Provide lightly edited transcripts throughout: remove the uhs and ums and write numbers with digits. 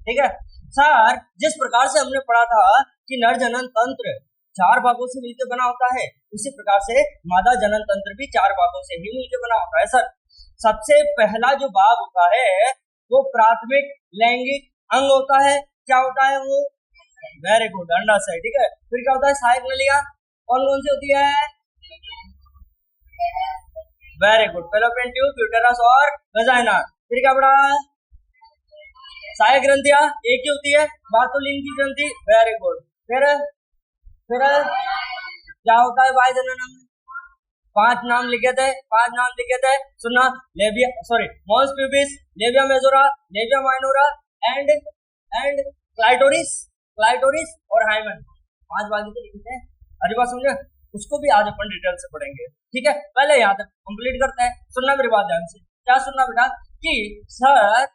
ठीक है सर, जिस प्रकार से हमने पढ़ा था कि नर जनन तंत्र 4 भागों से मिलकर बना होता है, उसी प्रकार से मादा जनन तंत्र भी 4 भागों से ही मिलकर बना होता है सर। सबसे पहला जो भाग होता है वो प्राथमिक लैंगिक अंग होता है। क्या होता है वो? वेरी गुड, अंडाशय। ठीक है, फिर क्या होता है? सहायक नलियां कौन कौन सी होती है? Very good, fallopian tube, uterus और वजाइना। फिर क्या पढ़ा? सहायक ग्रंथियां एक ही होती है, बार्टोलिन की ग्रंथि। Very good. फिर क्या होता है वायु जनन अंग? 5 नाम लिखे थे, 5 नाम लिखे थे, सुनना। Labia, sorry, mons pubis, labia majora, labia minora and clitoris और हाइमन। 5 बार लिखे थे। अरे बात समझे? उसको भी आज अपन डिटेल से पढ़ेंगे। ठीक है, पहले यहाँ तक कंप्लीट करते हैं। सुनना मेरी बात ध्यान से। क्या सुनना बेटा? कि सर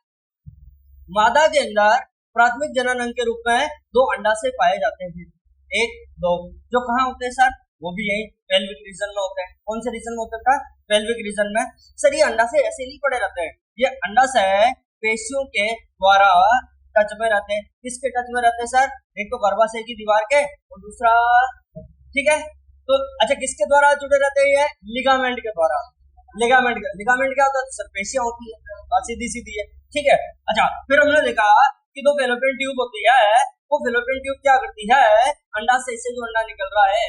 मादा के अंदर प्राथमिक जनन अंग के रूप में 2 अंडाशय पाए जाते हैं, 1 2, जो कहाँ होते हैं सर? वो भी यही पेल्विक रीजन में होते हैं। कौन से रीजन में होते हैं? पेल्विक रीजन में। सर ये अंडाशय ऐसे नहीं पड़े रहते हैं, ये अंडाशय पेशियों के द्वारा टच में रहते हैं। किसके टच में रहते हैं सर? एक तो गर्भाशय की दीवार के और दूसरा, ठीक है, तो अच्छा किसके द्वारा जुड़े रहते हैं? लिगामेंट के द्वारा। लिगामेंट क्या होता है सर? पेशियां होती है, सीधी सीधी है। ठीक है, अच्छा फिर हमने देखा कि 2 फैलोपियन ट्यूब होती है। वो फैलोपियन ट्यूब क्या करती है? अंडाशय से जो अंडा निकल रहा है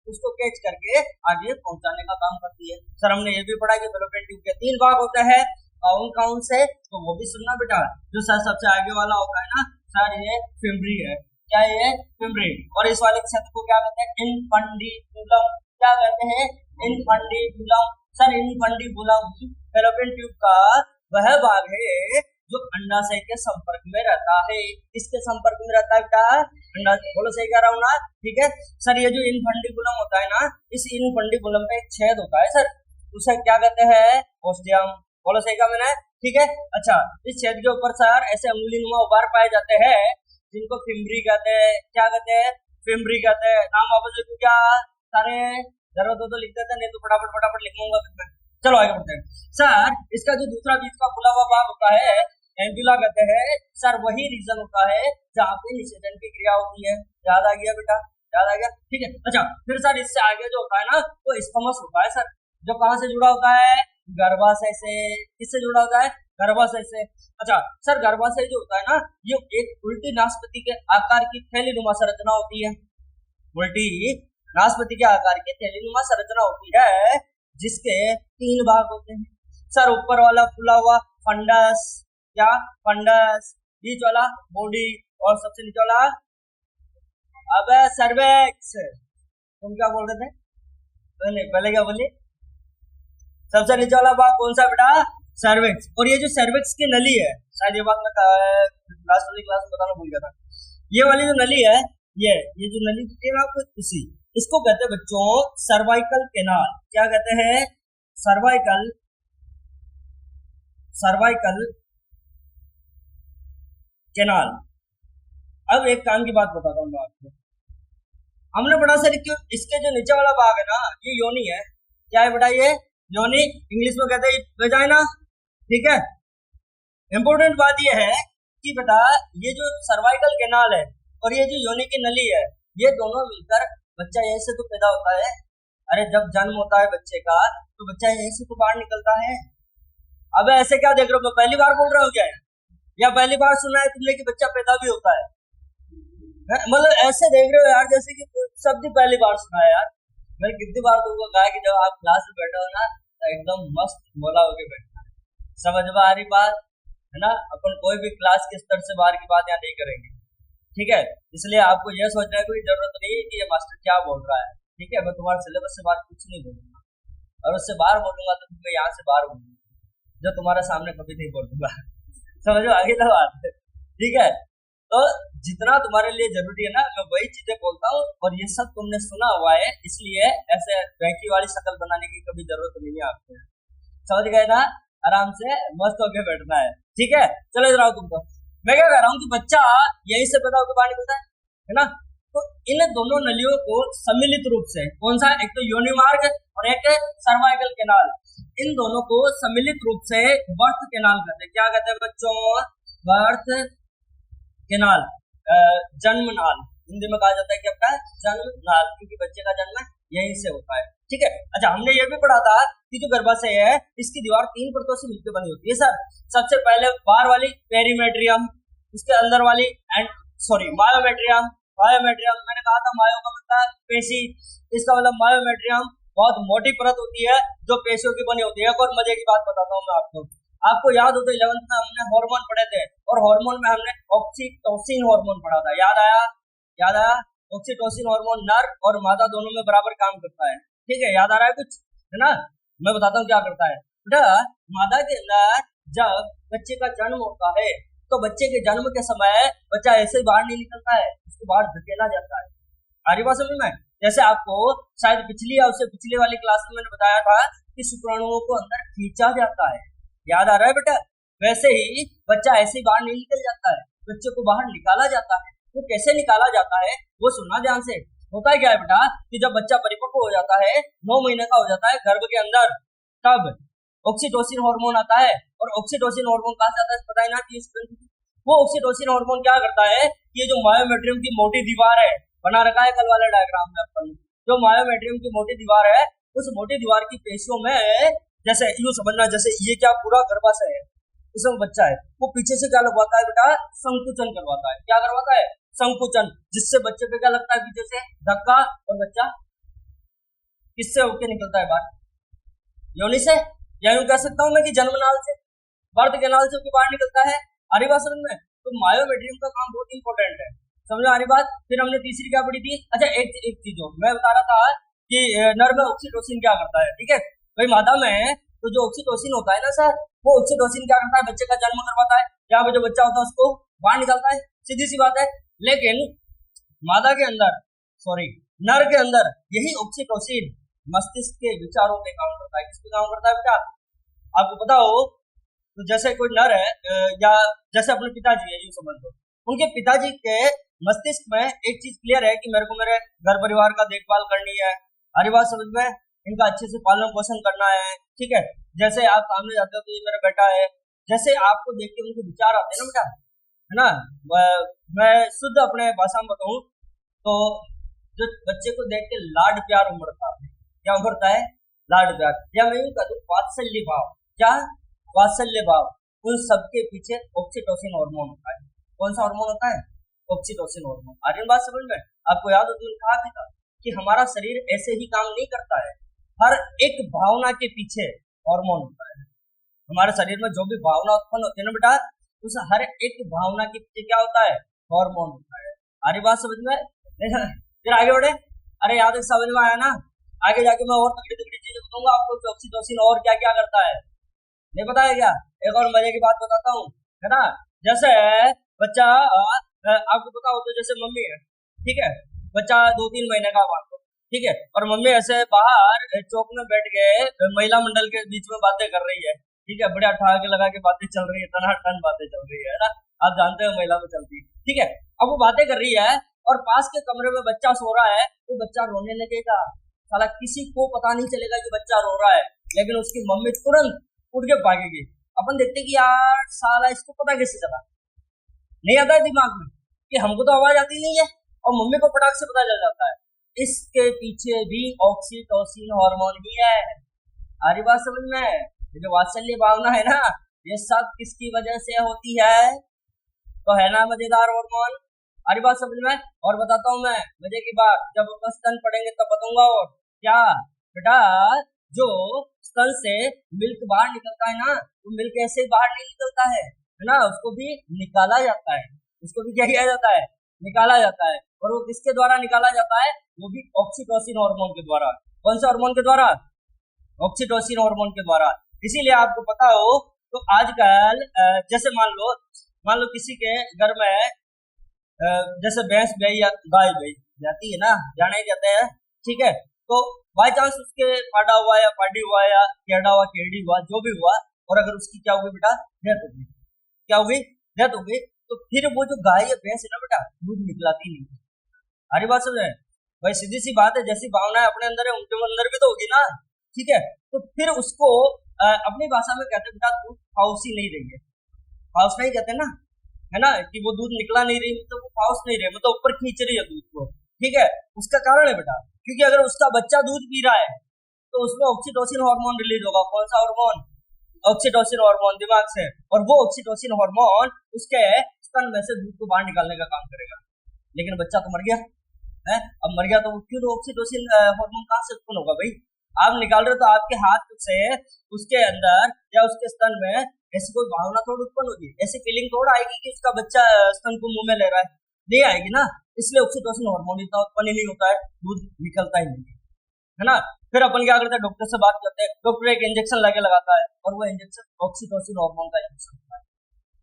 उसको कैच करके आगे पहुंचाने का काम करती है। सर हमने ये भी पढ़ा कि फैलोपियन ट्यूब के 3 भाग होते हैं, कौन से? तो वो भी सुनना बेटा। जो सर सबसे आगे वाला होता है ना सर, ये फिम्बरी है। क्या ये? फिम्बरी। और इस वाले क्षेत्र को क्या कहते हैं? इनफंडिबुलम। क्या कहते हैं? Infundibulum. Sir infundibulum fallopian tube का वह भाग है जो अंडाशय के संपर्क में रहता है। किसके संपर्क में रहता है बेटा? अंडा। बोलो सही कह रहा हूं ना? ठीक है सर, ये जो इनफंडिबुलम होता है ना, इस इनफंडिबुलम में एक छेद होता है सर, उसे क्या कहते हैं? ओस्टियम। बोलो सही कहा मैंने? ठीक है, अच्छा इस छेद के ऊपर सर ऐसे अंगुलीनुमा उभार पाए जाते हैं जिनको फिम्बरी कहते हैं। क्या कहते हैं? फिम्बरी कहते हैं। नाम वापस लिखूं क्या? सारे जरूरत हो तो लिख देते, नहीं तो फटाफट लिखूंगा। चलो आगे बढ़ते हैं सर। इसका जो दूसरा बीच का खुला हुआ भाग होता है एंडुला कहते हैं सर, वही रीजन होता है जहाँ पे निषेचन की क्रिया होती है। याद आ गया बेटा? याद आ गया? ठीक है, अच्छा फिर सर इससे आगे जो होता है ना वो स्टमस होता है सर, जो कहाँ से जुड़ा होता है? गर्भाशय से। किससे जुड़ा होता है? गर्भाशय से। अच्छा सर गर्भाशय जो होता है ना, ये एक उल्टी नाशपाती के आकार की थैलीनुमा संरचना होती है। उल्टी नाशपाती के आकार की थैलीनुमा संरचना होती है जिसके 3 भाग होते हैं सर। ऊपर वाला फुला हुआ फंडस, क्या? फंडस। बीच वाला बॉडी और सबसे नीचे वाला अब सर्वेक्स। तुम क्या बोल रहे थे? पहले क्या बोली? सबसे नीचे वाला भाग कौन सा बेटा? सर्वेक्स। और ये जो सर्वेक्स की नली है, शायद ये बात मैं क्लास में बताना भूल गया था। ये वाली जो नली है, ये जो नली है ना आपको, इसको कहते हैं बच्चों सर्वाइकल कैनाल। क्या कहते हैं? Cervical canal. अब एक काम की बात बताता हूँ मैं आपको। हमने पढ़ा सर कि इसके जो नीचे वाला भाग है ना, ये योनि है। क्या है बेटा? ये योनि, इंग्लिश में कहते हैं वेजाइना। ठीक है, इंपोर्टेंट बात ये है कि बेटा ये जो सर्वाइकल कैनाल है और ये जो योनि की नली है, ये दोनों मिलकर बच्चा यहीं से तो पैदा होता है। अरे जब जन्म होता है बच्चे का तो बच्चा यहीं से तो बाहर निकलता है। अब ऐसे क्या देख रहे हो? पहली बार बोल रहे हो क्या? या पहली बार सुना है तुमने कि बच्चा पैदा भी होता है? मतलब ऐसे देख रहे हो यार जैसे कि शब्द पहली बार सुना है यार। मैं कितनी बार तुमको कहा कि जब आप क्लास में बैठे हो ना तो एकदम मस्त बोला होके बैठना। समझ में आ रही बात है ना? अपन कोई भी क्लास के स्तर से बाहर की बात यहाँ नहीं करेंगे। ठीक है, इसलिए आपको यह सोचने की जरूरत नहीं है कि ये मास्टर क्या बोल रहा है। ठीक है, मैं तुम्हारे सिलेबस से बाहर कुछ नहीं बोलूंगा, और उससे बाहर बोलूंगा तो तुम्हें यहाँ से बाहर बोलूंगा, जो तुम्हारे सामने कभी नहीं बोलूंगा। समझो आगे तो बात। ठीक है, तो जितना तुम्हारे लिए जरूरी है ना मैं वही चीजें बोलता हूँ, और ये सब तुमने सुना हुआ है, इसलिए ऐसे वैकी वाली शक्ल बनाने की कभी जरूरत नहीं है आपको। समझ गए ना? आराम से मस्त होके बैठना है। ठीक है, चलो इधर आओ। तुमको मैं क्या कह रहा हूँ कि बच्चा यहीं से पैदा होकर बाहर निकलता है ना? तो इन दोनों नलियों को सम्मिलित रूप से, कौन सा? एक तो योनि मार्ग और एक सर्वाइकल कैनाल, इन दोनों को सम्मिलित रूप से बर्थ कैनाल कहते हैं। क्या कहते हैं बच्चों? बर्थ केनाल, जन्म नाल, हिंदी में कहा जाता है कि अपना जन्म नाल, क्योंकि बच्चे का जन्म यहीं से होता है। ठीक है, अच्छा हमने ये भी पढ़ा था कि जो गर्भाशय है इसकी दीवार 3 परतों से मिलकर बनी होती है सर। सबसे पहले बाहर वाली पेरीमेट्रियम, उसके अंदर वाली मायोमेट्रियम। मायोमेट्रियम मैंने कहा था, मायो का मतलब पेशी, इसका मतलब मायोमेट्रियम बहुत मोटी परत होती है जो पेशियों की बनी होती है। एक और मजे की बात बताता हूँ मैं आपको याद हो तो 11th में हमने हार्मोन पढ़े थे, और हार्मोन में हमने ऑक्सीटोसिन हार्मोन पढ़ा था, याद आया। ऑक्सीटोसिन हार्मोन नर और मादा दोनों में बराबर काम करता है। ठीक है, याद आ रहा है कुछ, है ना? मैं बताता हूँ क्या करता है बेटा। मादा के अंदर जब बच्चे का जन्म होता है तो बच्चे के जन्म के समय बच्चा ऐसे ही बाहर नहीं निकलता है, उसको बाहर धकेला जाता है। आ रही बात समझ में? जैसे आपको शायद पिछली या उससे पिछले वाली क्लास में मैंने बताया था कि शुक्राणुओं को अंदर खींचा जाता है, याद आ रहा है बेटा? वैसे ही बच्चा ऐसे ही बाहर नहीं निकल जाता है, बच्चे को बाहर निकाला जाता है। वो कैसे निकाला जाता है वो सुनना ध्यान से। होता है क्या है बेटा कि जब बच्चा परिपक्व हो जाता है, 9 महीने का हो जाता है गर्भ के अंदर, तब ऑक्सीटोसिन हार्मोन आता है। और ऑक्सीटोसिन हार्मोन कहाँ से आता है पता है ना? वो ऑक्सीटोसिन हार्मोन क्या करता है, ये जो मायोमेट्रियम की मोटी दीवार है, बना रखा है कल वाले डायग्राम में अपन, जो मायोमेट्रियम की मोटी दीवार है, उस मोटी दीवार की पेशियों में, जैसे यूं समझना, जैसे ये क्या पूरा गर्भाशय है, उसमें बच्चा है, वो पीछे से क्या लगवाता है बेटा? संकुचन करवाता है। क्या करवाता है? संकुचन, जिससे बच्चे पे क्या लगता है? पीछे से धक्का, और बच्चा किससे होके निकलता है बाहर? योनि से, या यूं कह सकता हूं मैं कि जन्मनाल से, बर्थ कैनाल से होकर बाहर निकलता है। आ रही बात समझ में? तो मायोमेट्रियम का काम बहुत इंपॉर्टेंट है, समझ आ रही बात? फिर हमने तीसरी क्या पढ़ी थी? अच्छा एक चीज हो, मैं बता रहा था कि नर में ऑक्सीटोसिन क्या करता है, ठीक है भाई? मादा में तो जो ऑक्सीटोसिन होता है ना सर, वो ऑक्सीटोसिन क्या करता है? बच्चे का जन्म करवाता है, यहाँ पे जो बच्चा होता है उसको बाहर निकालता है, सीधी सी बात है। लेकिन मादा के अंदर, नर के अंदर यही ऑक्सीटोसिन मस्तिष्क के विचारों पे काम करता है। किस पे काम करता है बेटा? आपको पता हो तो जैसे कोई नर है, या जैसे अपने पिताजी है, यूं समझ लो, उनके पिताजी के मस्तिष्क में एक चीज क्लियर है कि मेरे को मेरे घर परिवार का देखभाल करनी है, हरी बात समझ में, इनका अच्छे से पालन पोषण करना है। ठीक है, जैसे आप सामने जाते हो तो ये मेरा बेटा है, जैसे आपको देख के उनके विचार आते हैं ना बेटा, है ना? मैं शुद्ध अपने भाषा में बताऊं तो जो बच्चे को देख के लाड प्यार उमड़ता है, क्या उमड़ता है? लाड प्यार, या मैं यूं कहूं वात्सल्य भाव। क्या? वात्सल्य भाव। उन सबके पीछे ऑक्सीटोसिन हार्मोन होता है। कौन सा हार्मोन होता है? Oxytocin hormone. आर्यन बात समझ में? आपको याद हो तो कहा भी था कि हमारा शरीर ऐसे ही काम नहीं करता है, हर एक भावना के पीछे हार्मोन होता है। हमारे शरीर में जो भी भावना उत्पन्न होती है ना बेटा, उस हर एक भावना के पीछे क्या होता है? हार्मोन होता है। आर्य बात समझ में? फिर आगे बढ़े। अरे याद है, समझ में आया ना? आगे जाके मैं और तगड़ी तगड़ी चीजें बताऊंगा आपको कि ऑक्सीटोसिन और क्या क्या करता है, नहीं पता है क्या? एक और मजे की बात बताता हूँ, है ना? जैसे बच्चा, आपको पता हो तो जैसे मम्मी है, ठीक है, बच्चा 2-3 महीने का हुआ, ठीक है, और मम्मी ऐसे बाहर चौक में बैठ के महिला मंडल के बीच में बातें कर रही है, ठीक है, बढ़िया ठा के लगा के बातें चल रही है, टन बातें चल रही है ना? आप जानते हो महिला में चलती है, ठीक है। अब वो बातें कर रही है और पास के कमरे में बच्चा सो रहा है, तो बच्चा रोने लगेगा, साला किसी को पता नहीं चलेगा कि बच्चा रो रहा है, लेकिन उसकी मम्मी तुरंत उठ के भागेगी। अपन देखते कि यार साला इसको पता कैसे चला, नहीं आता है दिमाग में कि हमको तो आवाज आती नहीं है और मम्मी को फटाक से पता चल जाता है। इसके पीछे भी ऑक्सीटोसिन हार्मोन ही है। हरी बात समझ में? ये जो वात्सल्य भावना है ना, ये सब किसकी वजह से होती है? तो है ना मजेदार हार्मोन। हरी बात समझ में? और बताता हूं मैं मजे की बात, जब अपन स्तन पढ़ेंगे तब बताऊंगा। और क्या बेटा, जो स्तन से मिल्क बाहर निकलता है ना, वो मिल्क ऐसे ही बाहर नहीं निकलता है ना, उसको भी निकाला जाता है। उसको भी क्या किया जाता है? निकाला जाता है। और वो किसके द्वारा निकाला जाता है? वो भी ऑक्सीटोसिन हार्मोन के द्वारा। कौन से हार्मोन के द्वारा? ऑक्सीटोसिन हार्मोन के द्वारा। इसीलिए आपको पता हो तो आजकल जैसे मान लो किसी के घर में जैसे भैंस गई या गाय गई जाती है ना, जाना ही जाता है, ठीक है, तो बाई चांस उसके फाड़ा हुआ या पाडी हुआ या केड़ा हुआ केड़ी हुआ जो भी हुआ, और अगर उसकी क्या होगी बेटा? डेथ होगी। क्या होगी? डेथ होगी। तो फिर वो जो गाय या भैंस है ना बेटा, दूध निकलाती नहीं। हरी बात समझ रहे? भाई सीधी सी बात है, जैसी भावनाएं अपने अंदर है उनके अंदर भी तो होगी ना, ठीक है। तो फिर उसको अपनी भाषा में कहते हैं बेटा दूध हाउस ही नहीं रही है, हाउस नहीं कहते ना, है ना, कि वो दूध निकला नहीं रही, मतलब वो पाउस नहीं रही, मतलब ऊपर खींच रही है दूध को, ठीक है, उसका कारण है बेटा, क्योंकि अगर उसका बच्चा दूध पी रहा है तो उसमें ऑक्सीटोसिन हार्मोन रिलीज होगा। कौन सा हार्मोन? ऑक्सीटोसिन हार्मोन, दिमाग से। और वो ऑक्सीटोसिन हार्मोन उसके स्तन में से दूध को बाहर निकालने का काम करेगा। लेकिन बच्चा तो मर गया है, अब मर गया तो क्यों ऑक्सीटोसिन हार्मोन कहाँ से उत्पन्न होगा भाई? आप निकाल रहे हो तो आपके हाथ से उसके अंदर या उसके स्तन में ऐसी कोई भावना थोड़ी उत्पन्न होगी, ऐसी फीलिंग थोड़ा आएगी कि उसका बच्चा स्तन को मुंह में ले रहा है, नहीं आएगी ना। इसलिए ऑक्सीटोसिन हार्मोन इतना उत्पन्न ही नहीं होता है, दूध निकलता ही नहीं है ना। फिर अपन क्या करते हैं, डॉक्टर से बात करते हैं, डॉक्टर एक इंजेक्शन लाके लगाता है और वो इंजेक्शन ऑक्सीटोसिन हार्मोन का इंजेक्शन होता है।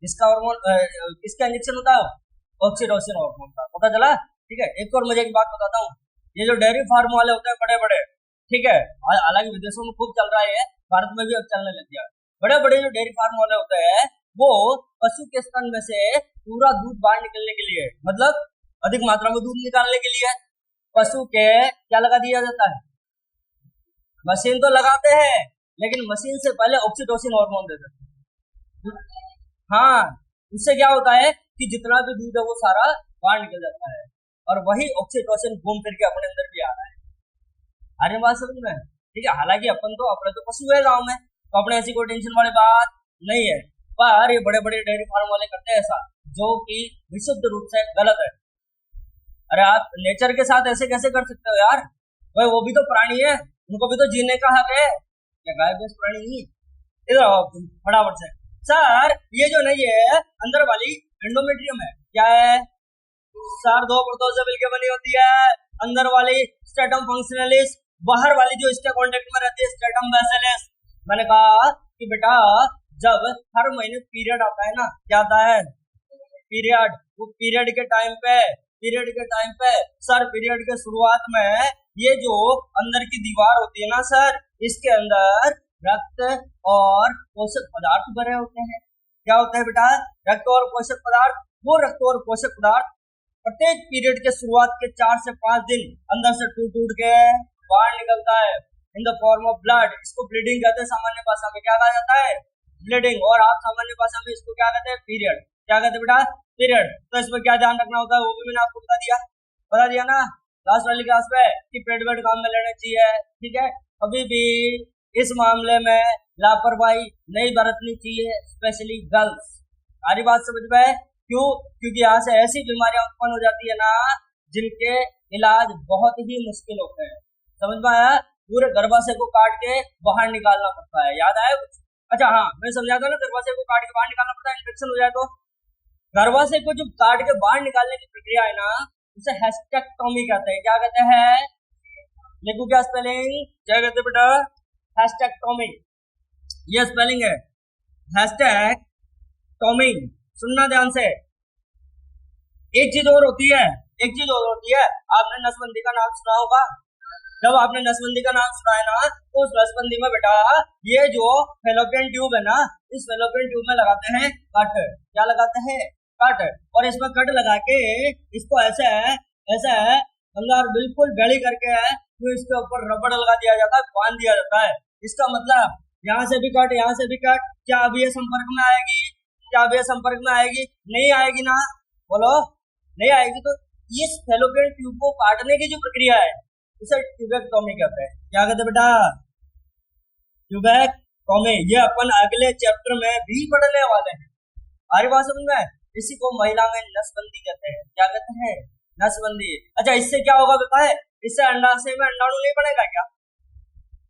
किसका हार्मोन, किसका इंजेक्शन होता है? ऑक्सीटोसिन हार्मोन का। पता चला? ठीक है। एक और मजे की बात बताता हूँ, ये जो डेयरी फार्म वाले होते हैं बड़े बड़े, ठीक है, हालांकि विदेशों में खूब चल रहा है, भारत में भी अब चलने लग गया। बड़े बड़े जो डेयरी फार्म वाले होते हैं वो पशु के स्तन में से पूरा दूध बाहर निकलने के लिए, मतलब अधिक मात्रा में दूध निकालने के लिए पशु के क्या लगा दिया जाता है? मशीन तो लगाते हैं, लेकिन मशीन से पहले ऑक्सीटोसिन हार्मोन देते हैं। हाँ, उससे क्या होता है कि जितना भी दूध है वो सारा बाहर निकल जाता है, और वही ऑक्सीटोसिन घूम फिर के अपने अंदर भी आ रहा है। अरे बात समझ में? ठीक है। हालांकि अपने तो पशु है गाँव में, तो अपने ऐसी कोई टेंशन वाली बात नहीं है, पर ये बड़े बड़े डेयरी फार्म वाले करते हैं ऐसा, जो कि विशुद्ध रूप से गलत है। अरे आप नेचर के साथ ऐसे कैसे कर सकते हो यार? भाई वो भी तो प्राणी है, उनको भी तो जीने का हक है। क्या गाय भैंस प्राणी नहीं? इधर आओ तुम फटाफट से। सर ये जो नहीं है अंदर वाली एंडोमेट्रियम है, क्या है सर? दो परतों से मिलकर बनी होती है। अंदर वाली स्ट्रेटम फंक्शनलिस, बाहर वाली जो इसके कांटेक्ट में रहती है स्ट्रेटम बेसिलिस। मैंने कहा कि बेटा जब हर महीने पीरियड आता है ना, क्या आता है? पीरियड। वो पीरियड के टाइम पे सर, पीरियड के शुरुआत में ये जो अंदर की दीवार होती है ना सर, इसके अंदर रक्त और पोषक पदार्थ भरे होते हैं। क्या होता है बेटा? रक्त और पोषक पदार्थ। वो रक्त और पोषक पदार्थ प्रत्येक पीरियड के शुरुआत के 4 से 5 दिन अंदर से टूट टूट के बाहर निकलता है in the form of blood. इसको ब्लीडिंग कहते हैं सामान्य भाषा में। क्या कहा जाता है? ब्लीडिंग। और आप सामान्य भाषा में इसको क्या कहते हैं? पीरियड। क्या कहते हैं बेटा? पीरियड। तो इसमें क्या ध्यान रखना होता है वो भी मैंने आपको बता दिया ना लास्ट वाली क्लास में, कि पेड वेड काम में लेना चाहिए, ठीक है। अभी भी इस मामले में लापरवाही नहीं बरतनी चाहिए, स्पेशली गर्ल्स। सारी बात समझ में? क्यों? क्योंकि यहाँ से ऐसी बीमारियां उत्पन्न हो जाती है ना जिनके इलाज बहुत ही मुश्किल होते हैं। समझ में आया? पूरे गर्भाशय को काट के बाहर निकालना पड़ता है। याद आया कुछ? अच्छा हाँ, मैं समझा था ना, गर्भाशय को काट के बाहर निकालना पड़ता है इन्फेक्शन हो जाए तो। गर्भाशय को जो काट के बाहर निकालने की प्रक्रिया है ना, उसे हेस्टेक्टोमी कहते हैं। क्या कहते हैं? लिखो क्या स्पेलिंग? क्या कहते हैं बेटा? हेस्टेक्टोमी। ये स्पेलिंग है, हेस्टेक्टोमी। सुनना ध्यान से। एक चीज और होती है, आपने नसबंदी का नाम सुना होगा। जब आपने नसबंदी का नाम सुना है ना, तो उस नसबंदी में बेटा ये जो फेलोपियन ट्यूब है ना, इस फेलोपियन ट्यूब में लगाते हैं कट। क्या लगाते हैं? कट। और इसमें कट लगा के इसको ऐसे अंदर बिल्कुल गड़ी करके तो इसके ऊपर रबड़ लगा दिया जाता है, बांध दिया जाता है। इसका मतलब यहाँ से भी कट, यहाँ से भी कट। क्या अभी ये संपर्क में आएगी? नहीं आएगी ना, बोलो नहीं आएगी। तो इस फेलोपियन ट्यूब को काटने की जो प्रक्रिया है उसे ट्यूबेक्टोमी कहते हैं। क्या कहते हैं बेटा? ट्यूबेक्टोमी। ये अपन अगले चैप्टर में भी पढ़ने वाले हैं। आरी बात समझ में? इसी को महिला में नसबंदी कहते हैं। क्या कहते हैं? नसबंदी। अच्छा, इससे क्या होगा बेटा? इससे अंडाशय में अंडाणु नहीं बनेगा क्या?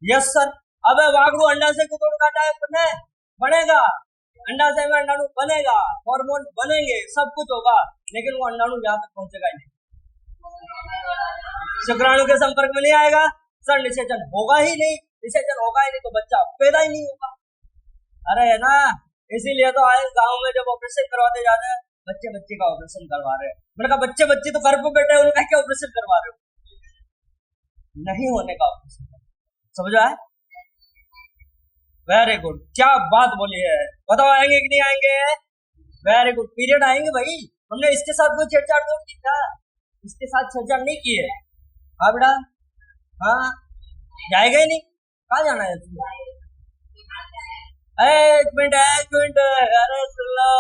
Yes sir. अब वागड़ू अंडाशय को तोड़ काटा है, बनेगा। अंडाशय में अंडाणु बनेगा, हार्मोन बनेंगे, सब कुछ होगा, लेकिन वो अंडाणु यहाँ तक पहुंचेगा ही नहीं, शुक्राणु के संपर्क में नहीं आएगा सर। निषेचन होगा ही नहीं तो बच्चा पैदा ही नहीं होगा। अरे है ना, इसीलिए तो आए गांव में जब ऑपरेशन करवाते जाते हैं, बच्चे का ऑपरेशन करवा रहे हैं। मैंने कहा बच्चे तो घर पे बैठे हैं, उनका क्या ऑपरेशन करवा रहे हो? नहीं होने का ऑपरेशन। समझ आए? वेरी गुड, क्या बात बोली है। बताओ आएंगे कि नहीं आएंगे? Very good. पीरियड आएंगे भाई। हमने इसके साथ कोई छेड़छाड़ तो नहीं था, इसके साथ छेड़छाड़ नहीं की है। हाँ बेटा, हाँ जाएगा ही नहीं। कहाँ जाना है तुम्हें? एक मिनट, अरे सुन लो,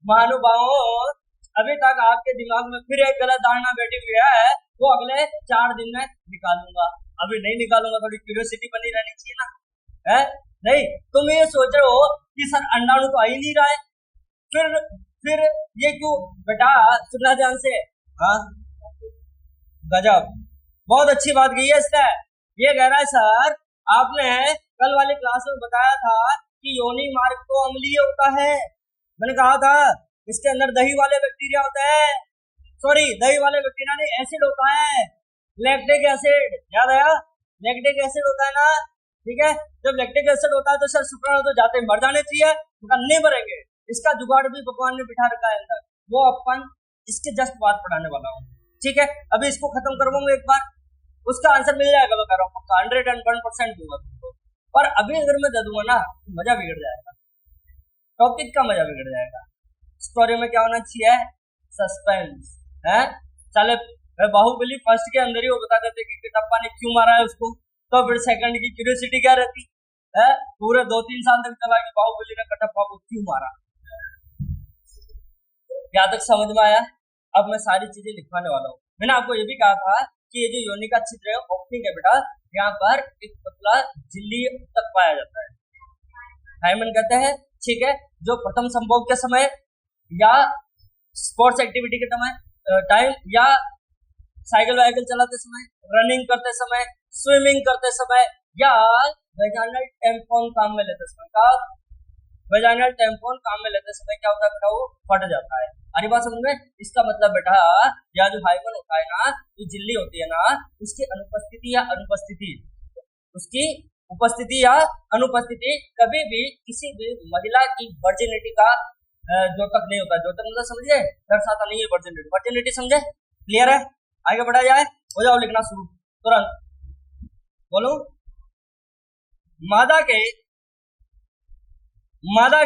महानुभावों, अभी तक आपके दिमाग में फिर एक गलत धारणा बैठी हुई है, वो अगले 4 दिन में निकालूंगा। अभी नहीं निकालूंगा, थोड़ी क्यूरियोसिटी बनी रहनी चाहिए ना, है नहीं? तुम ये सोच रहे हो कि सर अंडाणु तो आ ही नहीं रहा है, फिर ये क्यों? बेटा सुनना ध्यान से, हाँ गजब, बहुत अच्छी बात कही है इसने। ये कह रहा है सर आपने कल वाली क्लास में बताया था कि योनि मार्ग तो अम्लीय होता है। मैंने कहा था इसके अंदर दही वाले बैक्टीरिया होता है, सॉरी दही वाले बैक्टीरिया नहीं, एसिड होता है, लैक्टिक एसिड, याद आया? लैक्टिक एसिड होता है ना, ठीक है? जब लैक्टिक एसिड होता है तो सर शुक्राणु तो जाते मर जाने चाहिए, नहीं मरेंगे। इसका जुगाड़ भी भगवान ने बिठा रखा है अंदर, वो अपन इसके जस्ट बात पढ़ाने वाला हूँ, ठीक है? अभी इसको खत्म करवाऊंगा एक बार, उसका आंसर मिल जाएगा, मैं कह रहा हूँ पक्का 101% दूंगा तुमको। पर अभी अगर मैं दे दूंगा ना तो मजा बिगड़ जाएगा, टॉपिक का मजा बिगड़ जाएगा। स्टोरी में क्या होना चाहिए? सस्पेंस है। चले बाहुबली फर्स्ट के अंदर ही वो बता देते कि कटप्पा ने क्यों मारा है उसको, तो फिर सेकंड की क्यूरियोसिटी क्या रहती है? पूरे 2-3 साल तक चला कि बाहुबली ने कटप्पा को क्यों मारा। यहाँ तक समझ में आया? अब मैं सारी चीजें लिखवाने वाला हूँ। मैंने आपको ये भी कहा था कि ये जो योनि का छिद्र है ओपनिंग है बेटा, यहाँ पर एक पतला झिल्ली तक पाया जाता है, हाइमन कहते हैं, ठीक है? जो प्रथम संभोग के समय या स्पोर्ट्स एक्टिविटी के टाइम या साइकिल वाइकिल चलाते समय, रनिंग करते समय, स्विमिंग करते समय या वेजाइनल टैम्पॉन काम में लेते समय, का वेजाइनल टैम्पॉन काम में लेते समय क्या होता है बेटा? वो फट जाता है। अरे बात समझ में? इसका मतलब बेटा या जो हाइमन होता है ना, जो झिल्ली होती है ना, उसकी अनुपस्थिति या अनुपस्थिति, उसकी उपस्थिति या अनुपस्थिति कभी भी किसी भी महिला की वर्जिनिटी का द्योतक नहीं होता। द्योतक मतलब समझिए, दर्शाता नहीं है वर्जिनिटी, वर्जिनिटी समझे? क्लियर है? आगे बढ़ा जाए, हो जाओ लिखना शुरू तुरंत। बोलो, मादा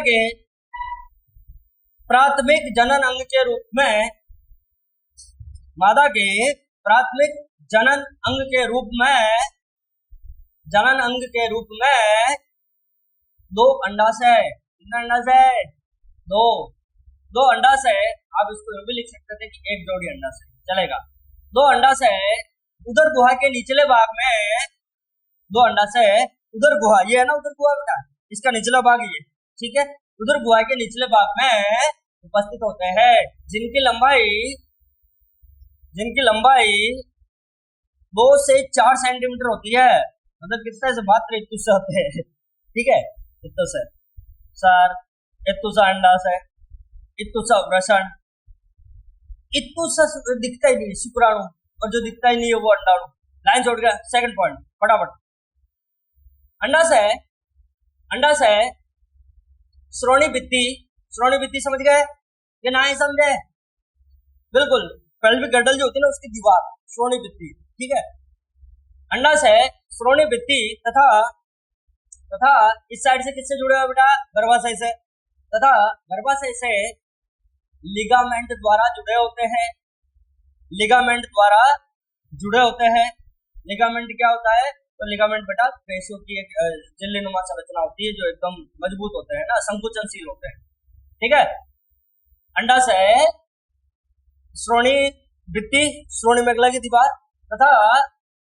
के प्राथमिक जनन अंग के रूप में, मादा के प्राथमिक जनन अंग के रूप में 2 अंडाशय, कितना अंडाशय? 2 अंडाशय। आप इसको ये भी लिख सकते थे कि 1 जोड़ी अंडाशय, चलेगा। 2 अंडाशय उदर गुहा के निचले भाग में, 2 अंडाशय उदर गुहा, ये है ना उदर गुहा बेटा, इसका निचला भाग ये, ठीक है? उदर गुहा के निचले भाग में उपस्थित होते हैं, जिनकी लंबाई 2 से 4 सेंटीमीटर होती है। मतलब कितने से मात्र इतने से होते हैं, ठीक है? इतने से सर, इतने से अंडाशय, इतने से वृषण, इतने से दिखता ही नहीं शुक्राणु, और जो दिखता ही नहीं है वो अंडाणु। लाइन छोड़ गया, सेकंड पॉइंट फटाफट। अंडाशय श्रोणी भित्ति समझ गए कि नहीं समझे? बिल्कुल, पेल्विक गर्डल जो होती है ना उसकी दीवार, श्रोणी भित्ति, ठीक है? अंडाशय श्रोणी भित्ति तथा इस साइड से किससे जुड़े हुए बेटा? गर्भाशय से, तथा गर्भाशय से लिगामेंट द्वारा जुड़े होते हैं। लिगामेंट क्या होता है? तो लिगामेंट बेटा पेशियों की एक झिल्लीनुमा संरचना होती है जो एकदम मजबूत होते हैं ना, संकुचनशील होते हैं, ठीक है? अंडाशय श्रोणी भित्ति, श्रोणी मेखला की दीवार तथा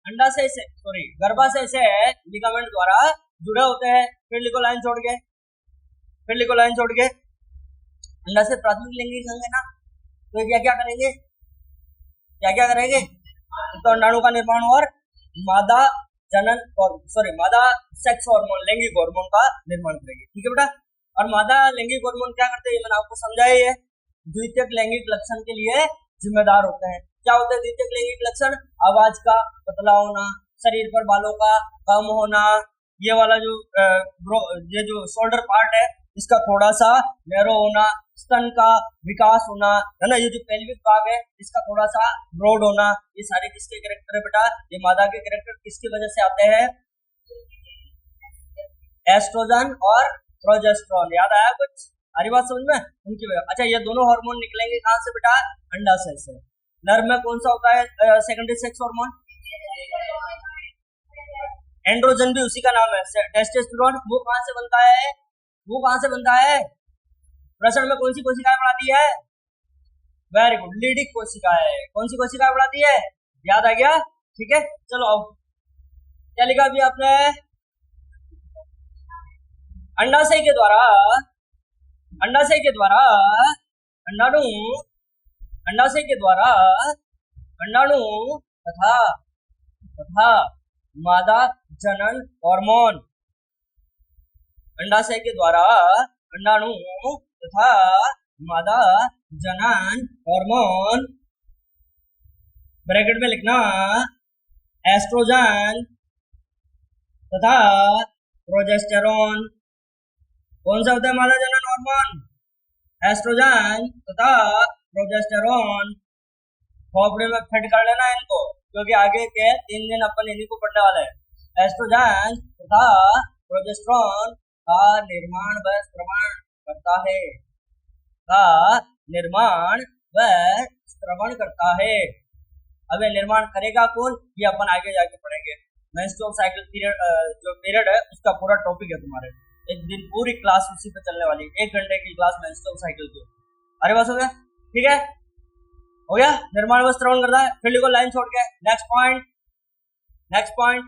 गर्भाशय से लिगामेंट द्वारा जुड़े होते हैं। फिर लिखो लाइन छोड़ के, अंडाशय प्राथमिक लैंगिक अंग है ना, तो क्या करेंगे? तो अंडाणु का निर्माण और मादा सेक्स हार्मोन, लैंगिक हार्मोन का निर्माण करेंगे, ठीक है बेटा? और मादा लैंगिक हार्मोन क्या करते हैं? मैंने आपको समझाया है, द्वितीयक लैंगिक लक्षण के लिए जिम्मेदार होते हैं। क्या होते हैं द्वितीयक लैंगिक लक्षण? आवाज का पतला होना, शरीर पर बालों का कम होना, ये वाला ये जो शोल्डर पार्ट है इसका थोड़ा सा नैरो होना, स्तन का विकास होना, है ना? ये जो पेल्विक भाग है इसका थोड़ा सा ब्रॉड होना, ये सारे किसके कैरेक्टर है बेटा? ये मादा के कैरेक्टर किसकी वजह से आते हैं? एस्ट्रोजन और प्रोजेस्टेरोन। याद आया कुछ? हरी बात समझ में? उनकी वजह। अच्छा, ये दोनों हार्मोन निकलेंगे कहाँ से बेटा? अंडाशय से। नर में कौन सा होता है सेकेंडरी सेक्स हार्मोन? एंड्रोजन भी उसी का नाम है, टेस्टोस्टेरोन। वो कहाँ से बनता है? प्रसरण में कौन सी कोशिकाएं बढ़ाती है? वेरी गुड, लीडिक कोशिकाएं। कौन सी कोशिकाएं बढ़ाती है? याद आ गया? ठीक है, चलो आओ। क्या लिखा अभी आपने? अंडाशय के द्वारा अंडाणु अंडाणु तथा मादा जनन हार्मोन। अंडाशय के द्वारा अंडाणु तथा मादा जनन हार्मोन, ब्रैकेट में लिखना एस्ट्रोजन तथा प्रोजेस्टेरोन। कौन सा होता है मादा जनन हार्मोन? एस्ट्रोजन तथा प्रोजेस्टेरोन। खोपड़े में फिट कर लेना इनको, क्योंकि आगे के 3 दिन अपन इन्हीं को पढ़ने वाले हैं। एस्ट्रोजन तथा प्रोजेस्टेरोन का निर्माण व श्रवण करता है, अब ये निर्माण करेगा कौन, ये अपन आगे जाके पढ़ेंगे। मेंस्ट्रुअल साइकिल पीरियड जो पीरियड है उसका पूरा टॉपिक है तुम्हारे, एक दिन पूरी क्लास उसी पे चलने वाली है, 1 घंटे की क्लास मेंस्ट्रुअल साइकिल की। अरे बस हो गया? ठीक है, हो गया। निर्माण व श्रवण करता है। फिर लिखो लाइन छोड़ के नेक्स्ट पॉइंट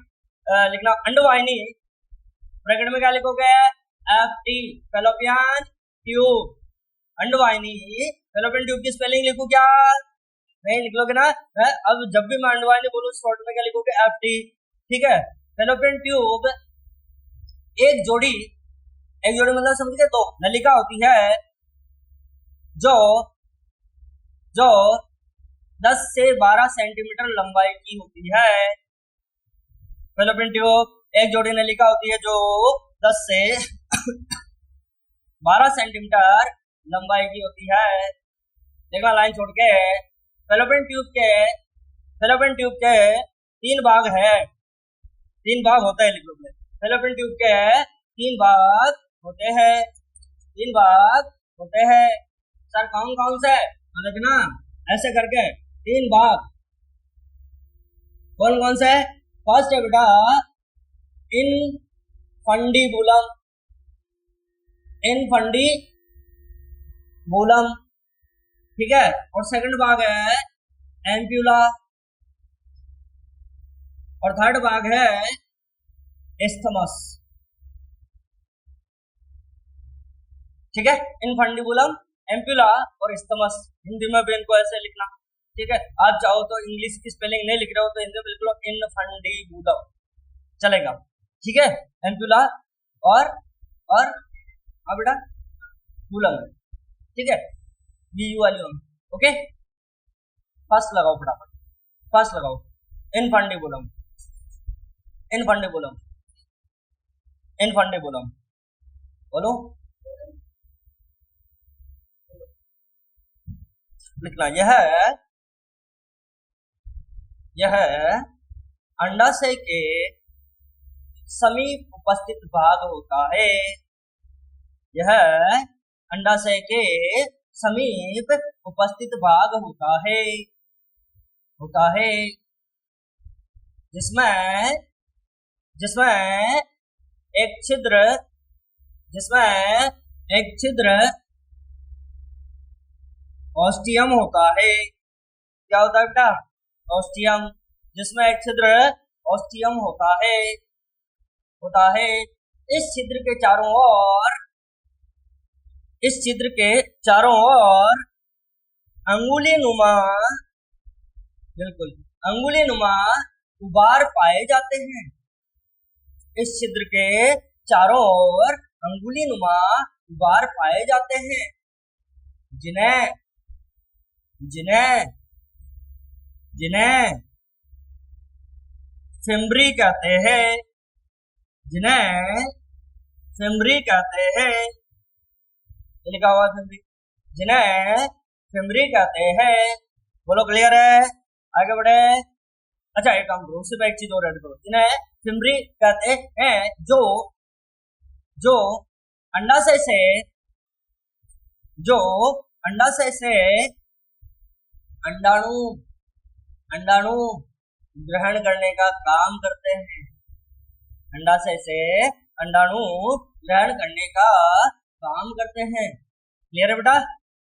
लिखना अंडवाहिनी। ब्रैकेट में क्या लिखोगे? FT fallopian tube. अंडवाहिनी फैलोपियन ट्यूब की स्पेलिंग लिखूं क्या? नहीं लिख लोगे ना? अब जब भी मैं अंडवाहिनी बोलूं शॉर्ट में क्या लिखोगे? FT। ठीक है, फैलोपियन ट्यूब एक जोड़ी मतलब समझ गए? तो नलिका होती है जो 10 से 12 सेंटीमीटर लंबाई की होती है। फैलोपियन ट्यूब एक जोड़ी नलिका होती है जो 10 से 12 सेंटीमीटर लंबाई की होती है। देखना लाइन छोड़ के, फैलोपियन ट्यूब के 3 भाग है, 3 भाग होते हैं। लिख लो, फैलोपियन ट्यूब के 3 भाग होते हैं। सर कौन से? तो देखना ऐसे करके 3 भाग कौन से? फर्स्ट है बेटा इनफंडीबुलम, ठीक है। और सेकंड भाग है एम्प्यूला, और थर्ड भाग है एस्थमस, ठीक है। इनफंडीबुलम, एम्प्यूला और एस्थमस, हिंदी में भी इनको ऐसे लिखना, ठीक है। आप चाहो तो इंग्लिश की स्पेलिंग नहीं लिख रहे हो तो हिंदी में लिख लो इनफंडीबुलम, चलेगा, ठीक है। एम्प्यूला और बेटा बुलम, ठीक है, BU वाली ओम, ओके। फर्स्ट लगाओ फटाफट, फर्स्ट लगाओ इनफंडीबुलम, बोलो लिखना। यह अंडाशय के समीप उपस्थित भाग होता है। यह अंडाशय के समीप उपस्थित भाग होता है जिसमें एक छिद्र ऑस्टियम होता है। क्या होता है बेटा? ऑस्टियम, जिसमें एक छिद्र ऑस्टियम होता है। इस छिद्र के चारों ओर अंगुली नुमा उबार पाए जाते हैं। इस छिद्र के चारों ओर अंगुली नुमा उबार पाए जाते हैं, जिन्हें फिम्ब्री कहते हैं। लिखा हुआ फिम्ब्री, जिन्हें फिम्ब्री कहते हैं। बोलो क्लियर है? आगे बढ़े। अच्छा एक काम करो, सिर्फ एक चीज और ऐड करो, जिन्हें फिम्ब्री कहते हैं, जो अंडाशय से अंडाणु ग्रहण करने का काम करते हैं। अंडाशय से अंडाणु ग्रहण करने का काम करते हैं। क्लियर है बेटा?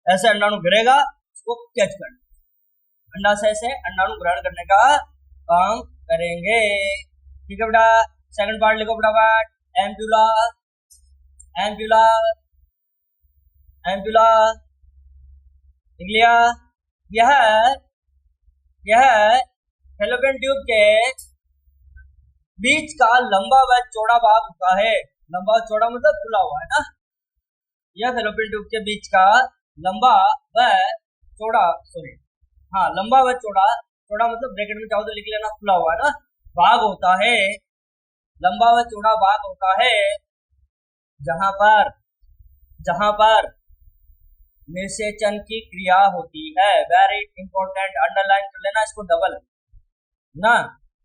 ऐसे अंडाणु गिरेगा, उसको कैच करना, अंडाशय से अंडाणु ग्रहण करने का काम करेंगे। ठीक है बेटा? सेकंड पार्ट लिखो फटाफट। एम्प्यूला, एम्प्यूला, एम्प्यूला लिख लिया। यह फैलोपियन ट्यूब के बीच का लंबा व चौड़ा भाग होता है। लंबा चौड़ा मतलब खुला हुआ है ना। यह फैलोपियन ट्यूब के बीच का लंबा व चौड़ा, लंबा व चौड़ा, चौड़ा मतलब ब्रैकेट में चाहो तो लिख लेना, खुला हुआ है ना, भाग होता है। लंबा व चौड़ा भाग होता है जहां पर निषेचन की क्रिया होती है। वेरी इंपॉर्टेंट, अंडरलाइन कर लेना इसको डबल ना।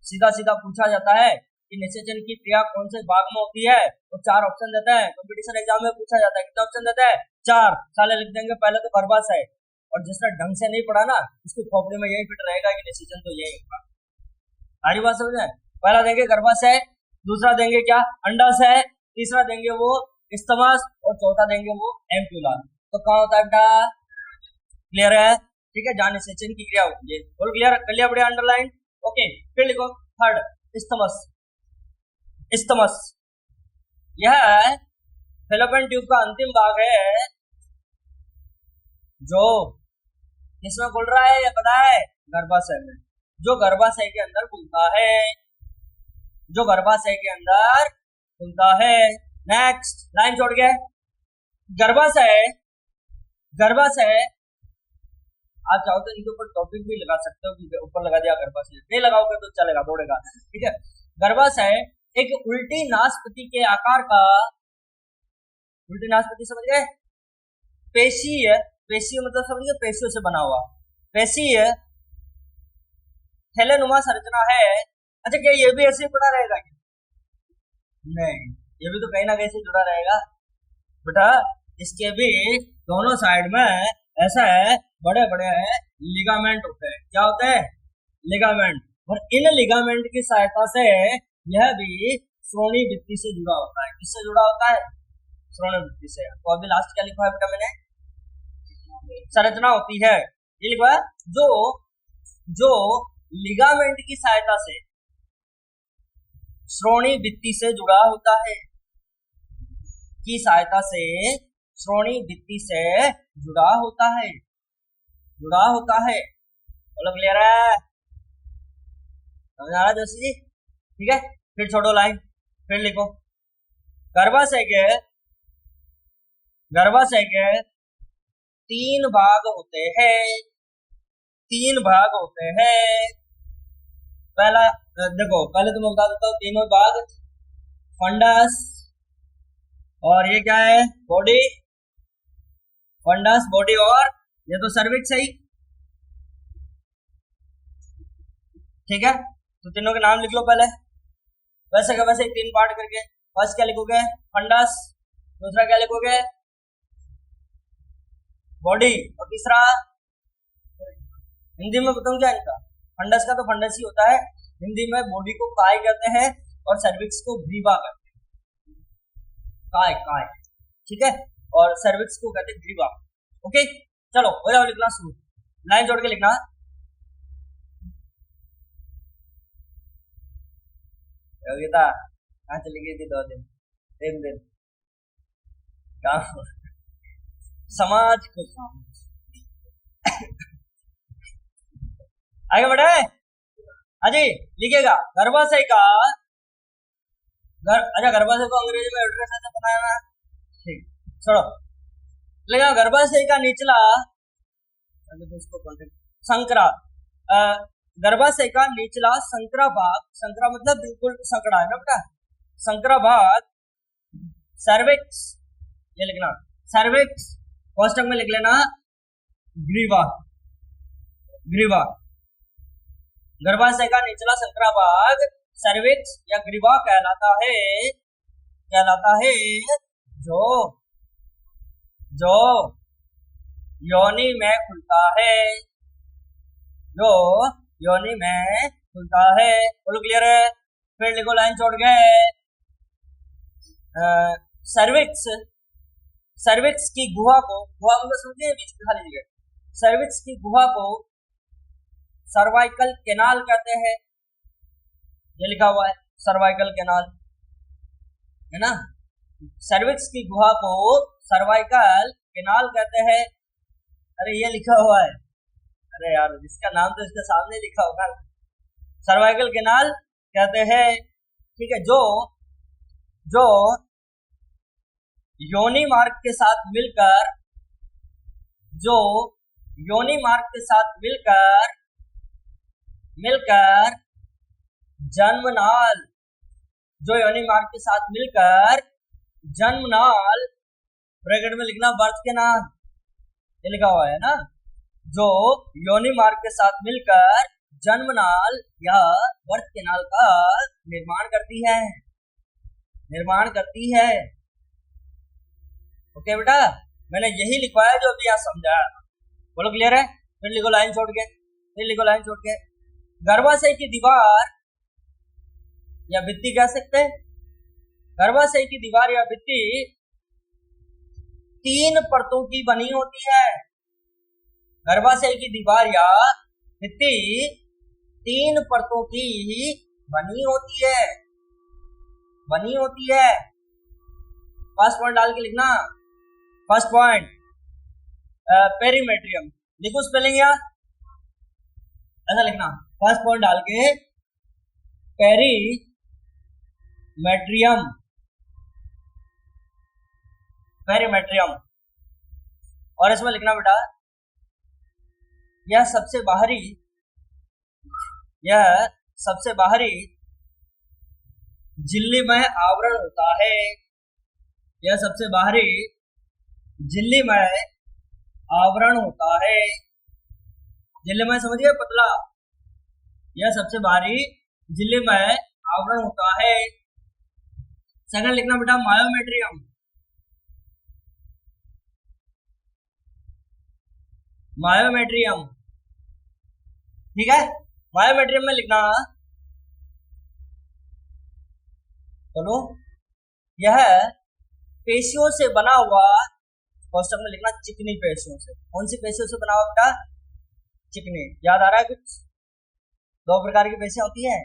सीधा सीधा पूछा जाता है कि निषेचन की क्रिया कौन से भाग में होती है, तो 4 ऑप्शन देता है। कंपटीशन एग्जाम में पूछा जाता है, कितने ऑप्शन देता है? 4। साले लिख देंगे पहले तो गर्भाशय, और जिसने ढंग से नहीं पढ़ा ना उसको खोपड़ी में यही फिट रहेगा कि निषेचन तो यही होगा। सारी बात समझ में? पहला देंगे गर्भाशय, दूसरा देंगे क्या? अंडाशय, तीसरा देंगे वो इस्थमस, और चौथा देंगे वो एम्प्यूला। तो कहाँ होता है बेटा? क्लियर है? ठीक है, जहां निषेचन की क्रिया होती है। बोल क्लियर कर लिया? बढ़िया, अंडरलाइन। ओके, फिर लिखो थर्ड, इस्थमस। इस्थमस यह फैलोपियन ट्यूब का अंतिम भाग है जो किसमें खुल रहा है ये पता है? गर्भाशय में, जो गर्भाशय के अंदर खुलता है, जो गर्भाशय के अंदर खुलता है। नेक्स्ट लाइन छोड़ गए। गर्भाशय, गर्भाशय आप चाहो तो इनके ऊपर टॉपिक भी लगा सकते हो कि ऊपर लगा दिया गर्भाशय, नहीं लगाओगे तो चलेगा, दौड़ेगा। ठीक है, गर्भाशय एक उल्टी नासपति के आकार का, उल्टी नासपति समझ गए? पेशीय, पेशीय मतलब समझ गए, पेशियों से बना हुआ, पेशीय थैलेनुमा संरचना है। अच्छा, क्या ये भी ऐसे ही पड़ा रहेगा क्या? नहीं, ये भी तो कहीं ना कहीं से जुड़ा रहेगा बेटा। इसके भी दोनों साइड में ऐसा है, बड़े बड़े लिगामेंट होते हैं। क्या होते हैं? लिगामेंट। और इन लिगामेंट की सहायता से यह भी श्रोणि भित्ति से जुड़ा होता है। किससे जुड़ा होता है? श्रोणि भित्ति से। तो अभी लास्ट क्या लिखा है बेटा मैंने? संरचना होती है, ये लिखा है जो लिगामेंट की सहायता से श्रोणि भित्ति से जुड़ा होता है, की सहायता से श्रोणि भित्ति से जुड़ा होता है, जुड़ा होता है। बोलो क्लियर है? समझ आ रहा है जोशी जी? ठीक है, फिर छोड़ो लाइन, फिर लिखो। गर्भाशय के 3 भाग होते हैं, 3 भाग होते हैं। पहला देखो, पहले तो मैं बता देता हूँ तीनों भाग। फंडस, और ये क्या है? बॉडी, फंडस, बॉडी, और ये तो सर्विक्स है ही। ठीक है, तो तीनों के नाम लिख लो पहले, वैसे का वैसे 3 पार्ट करके। फर्स्ट क्या लिखोगे? फंडस, दूसरा क्या लिखोगे? बॉडी, और तीसरा हिंदी में बताऊं क्या इनका? फंडस का तो फंडस ही होता है, हिंदी में बॉडी को काय कहते हैं और सर्विक्स को ग्रीवा कहते हैं। काय, काय, ठीक है, और सर्विक्स को कहते हैं ग्रीवा। ओके, चलो हो जाओ लिखना शुरू, लाइन जोड़ के लिखना। योगिता कहाँ चली गई थी 2 दिन 3 दिन? काम, समाज को काम। आगे बढ़े? हाँ जी, लिखिएगा गर्भाशय का अच्छा, गर्भाशय को अंग्रेजी में एड्रेस ऐसे बनाया ना, ठीक, छोड़ो। लेकिन गर्भाशय का निचला संकरा, गर्भाशय का निचला संकरा भाग, संकरा मतलब बिल्कुल संकरा है ना बेटा, संकरा भाग सर्विक्स, ये लिखना सर्विक्स, कोष्टक में लिख लेना ग्रीवा, ग्रीवा। गर्भाशय का निचला संकरा भाग सर्विक्स या ग्रीवा कहलाता है, कहलाता है, जो योनि में खुलता है, जो योनि में खुलता है। बोलो क्लियर है? फिर लिखो लाइन छोड़ गए। सर्विक्स, सर्विक्स की गुहा को, गुहा मतलब समझिए बीच में खाली जगह, सर्विक्स की गुहा को सर्वाइकल कैनाल कहते हैं, ये लिखा हुआ है सर्वाइकल कैनाल, है ना। सर्विक्स की गुहा को सर्वाइकल कैनाल कहते हैं। अरे ये लिखा हुआ है, अरे यार इसका नाम तो इसके सामने लिखा होगा, सर्वाइकल कैनाल कहते हैं, ठीक है। जो जो योनि मार्ग के साथ मिलकर, जो योनि मार्ग के साथ मिलकर मिलकर जन्मनाल, जो योनि मार्ग के साथ मिलकर जन्मनाल, ब्रैकेट में लिखना बर्थ कैनाल, ये लिखा हुआ है ना, जो योनि मार्ग के साथ मिलकर जन्मनाल या बर्थ कैनाल का निर्माण करती है, निर्माण करती है। ओके बेटा, मैंने यही लिखवाया जो अभी यहाँ समझाया, बोलो क्लियर है। फिर लिखो लाइन छोड़ के, फिर लिखो लाइन छोड़ के। गर्भाशय की दीवार या भित्ति कह सकते हैं, गर्भाशय की दीवार या भित्ति 3 परतों की बनी होती है। गर्भाशय की दीवार या भित्ति 3 परतों की बनी होती है, बनी होती है। फर्स्ट पॉइंट डाल के लिखना, फर्स्ट पॉइंट पेरीमेट्रियम, लिखो स्पेलिंग या ऐसा लिखना, फर्स्ट पॉइंट डाल के पेरीमेट्रियम, पेरीमेट्रियम। और इसमें लिखना बेटा, यह सबसे बाहरी, यह सबसे बाहरी झिल्लीमय आवरण होता है, यह सबसे बाहरी झिल्लीमय आवरण होता है। झिल्लीमय समझिए पतला, यह सबसे बाहरी झिल्लीमय आवरण होता है। सेकंड लिखना बेटा मायोमेट्रियम, मायोमेट्रियम, ठीक है। मायोमेट्रियम में लिखना, चलो यह पेशियों से बना हुआ, क्वेश्चन में लिखना चिकनी पेशियों से, कौन सी पेशियों से बना हुआ बेटा, चिकनी। याद आ रहा है कुछ? 2 प्रकार की पेशियां होती है,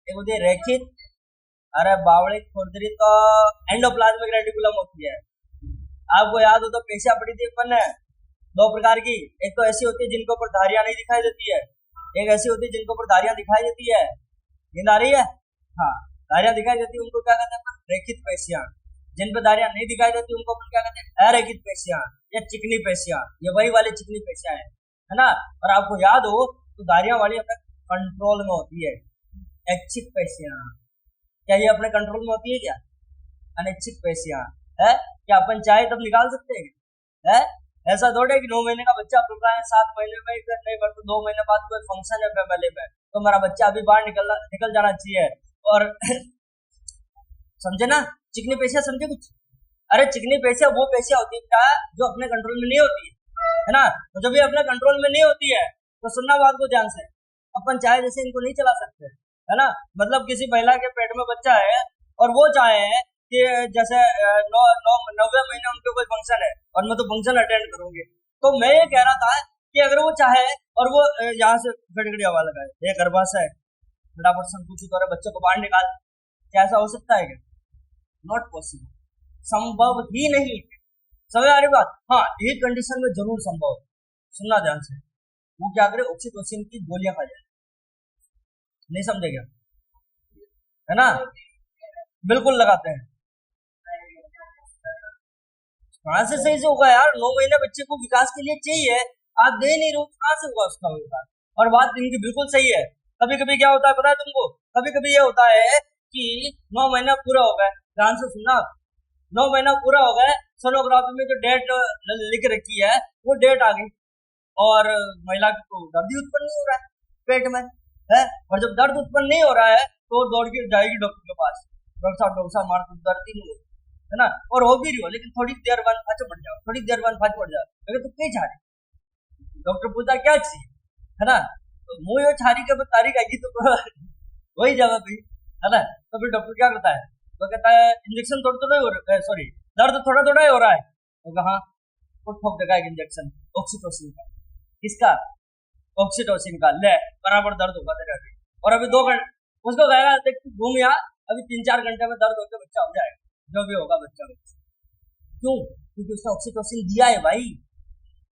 एक होती है रेखित, अरे बावड़िक खुरदरी तो एंडोप्लाज्मिक रेटिकुलम होती है। आपको याद हो तो पेशियां पड़ी थी अपन ने 2 प्रकार की, एक तो ऐसी होती है जिनके ऊपर धारियां नहीं दिखाई देती है, एक ऐसी होती है जिनके ऊपर धारियां दिखाई देती है। नींद आ रही है? हाँ, धारियां दिखाई देती है उनको क्या कहते हैं, रेखित पेशियां। जिन पर धारियां नहीं दिखाई देती उनको अपन क्या कहते हैं, अरेखित पेशियां या चिकनी पेशियां। ये वही वाली चिकनी पेशियां है ना। और आपको याद हो तो धारियां वाली अपने कंट्रोल में होती है, ऐच्छिक पेशियां। क्या ये अपने कंट्रोल में होती है क्या? अनैच्छिक पेशियां है, क्या अपन चाहे तब निकाल सकते हैं? ऐसा थोड़ा है कि 9 महीने का बच्चा पल रहा है, 7 महीने में नहीं पर 2 महीने बाद कोई फंक्शन है फैमिली में तो हमारा बच्चा अभी बाहर निकल जाना चाहिए। और समझे ना, चिकनी पेशियां समझे कुछ? अरे चिकनी पेशियां वो पेशियां होती है जो अपने कंट्रोल में नहीं होती है ना। तो जब ये अपने कंट्रोल में नहीं होती है तो सुनना बात को ध्यान से, अपन चाहे जैसे इनको नहीं चला सकते, है ना। मतलब किसी महिला के पेट में बच्चा है और वो चाहे कि जैसे 90 महीने उनके कोई फंक्शन है और मैं तो फंक्शन अटेंड करूंगी, तो मैं ये कह रहा था कि अगर वो चाहे और वो यहाँ से गड़गड़ी हवा लगाए, ये गर्भाशय फटाफट संकुचित हो रहे बच्चे को बाहर निकाल, क्या ऐसा हो सकता है क्या? नॉट पॉसिबल, संभव ही नहीं। समझ आ रही बात? हाँ, एक कंडीशन में जरूर संभव, सुनना ध्यान से। वो क्या करे, ऑक्सीटोसिन की गोलियां खा जाए। नहीं समझे क्या? है ना, बिल्कुल लगाते हैं। कहां से सही से होगा यार, 9 महीने बच्चे को विकास के लिए चाहिए, आप दे नहीं रहे, कहां से होगा उसका विकास? और बात इनकी बिल्कुल सही है। कभी कभी क्या होता है पता है तुमको, कभी कभी ये होता है कि 9 महीना पूरा हो गया, ध्यान से सुनना, 9 महीना पूरा हो गया, सोनोग्राफी में जो डेट लिख रखी है वो डेट आ गई और महिला को दर्द ही उत्पन्न नहीं हो रहा है पेट में, है। और जब दर्द उत्पन्न नहीं हो रहा है तो दौड़ के जाएगी डॉक्टर के पास, डॉक्टर साहब हमारा तो दर्द ही नहीं हो, है ना। और हो भी रही हो लेकिन थोड़ी देर बाद फच पड़ जाओ, थोड़ी देर बाद फच पड़ जाओ, अगर तो कहीं छाड़ी, डॉक्टर पूछा क्या चाहिए, है ना, तो मुंह यो छारी के तारीख आएगी तो वही जगह पे, है ना। तो फिर डॉक्टर क्या करता है, तो कहता है इंजेक्शन थोड़ा थोड़ा हो रहा है, सॉरी दर्द थोड़ा थोड़ा ही हो रहा है, तो कहा वो ठोक देगा एक इंजेक्शन ऑक्सीटोसिन का। किसका? ऑक्सीटोसिन का। ले बराबर दर्द होगा तेरा अभी, और अभी 2 घंटे उसको कहेगा देख तू घूम यहाँ, अभी 3-4 घंटे में दर्द होकर बच्चा हो जाएगा, जो भी होगा बच्चा। क्यों? क्योंकि उसने ऑक्सीटोसिन दिया है भाई।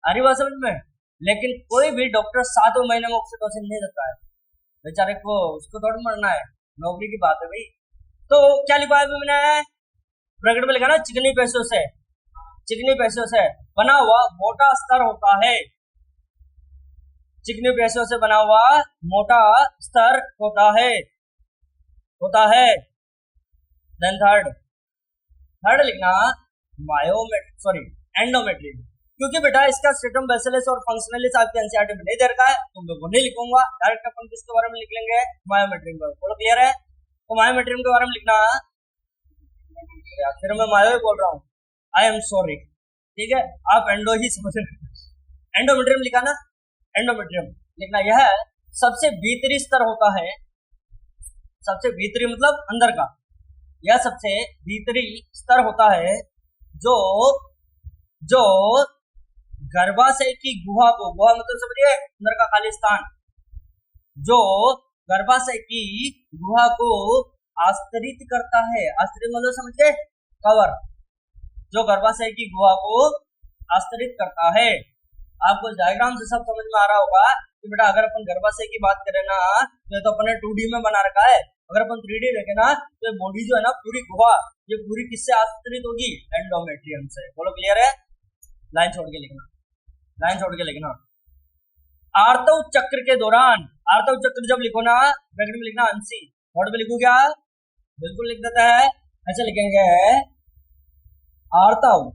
आ रही बात समझ में? लेकिन कोई भी डॉक्टर 7वें महीने में ऑक्सीटोसिन नहीं देता है, बेचारे को उसको थोड़ा मरना है, नौकरी की बात है भाई। तो क्या लिखा है मैंने? ब्रैकेट में लिखा ना, चिकनी पेशियों से, चिकनी पेशियों से बना हुआ मोटा स्तर होता है, चिकनी पेशियों से बना हुआ मोटा स्तर होता है, होता है। देन थर्ड लिखना एंडोमेट्रियम, क्योंकि बेटा इसका स्ट्रेटम बेसिलस और फंक्शनलिस आपके एनसीईआरटी में नहीं दे रखा है, तुम लोगों को नहीं लिखूंगा, डायरेक्ट अपन किसके बारे में लिख लेंगे? मायोमेट्रियम का। बोलो क्लियर है? तो मायोमेट्रियम के बारे में लिखना, फिर मैं मायो ही बोल रहा हूँ, आई एम सॉरी, ठीक है, आप एंडो ही समझ रहे। एंडोमेट्रियम लिखा ना, एंडोमेट्रियम लिखना, यह सबसे भीतरी स्तर होता है, सबसे भीतरी मतलब अंदर का, यह सबसे भीतरी स्तर होता है जो गर्भाशय की गुहा को, गुहा मतलब समझिए अंदर का खाली स्थान, जो गर्भाशय की गुहा को आस्तरित करता है। आस्तरित मतलब समझिए कवर, जो गर्भाशय की गुहा को आस्तरित करता है। आपको डायग्राम से सब समझ में आ रहा होगा कि बेटा अगर अपन गर्भाशय की बात करें ना, तो अपने 2D में बना रखा है, अगर अपन 3D देखें ना तो बॉडी जो है ना, पूरी गुहा, ये पूरी किससे आस्तरित होगी? एंडोमेट्रियम से। बोलो क्लियर है? लाइन छोड़ के लिखना, लाइन छोड़ के लिखना। आर्तव चक्र के दौरान, आर्तव चक्र जब लिखो ना, ब्रैकेट में लिखना अंशी, वर्ड में लिखू क्या? बिल्कुल लिख देता है, ऐसे लिखेंगे आर्तव